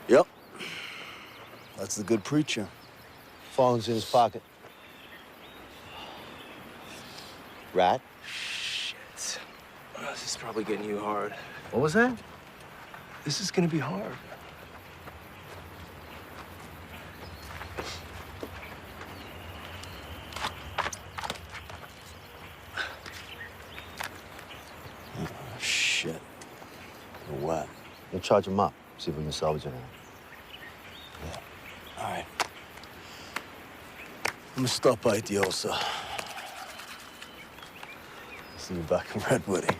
Yep. That's the good preacher. Phone's in his pocket. Rat? Shit. This is probably getting you hard. What was that? This is gonna be hard. Shit. You're wet. We'll charge him up, see if we can salvage anything. Yeah. All right. I'm gonna stop by Diosa. See you back in Redwoody.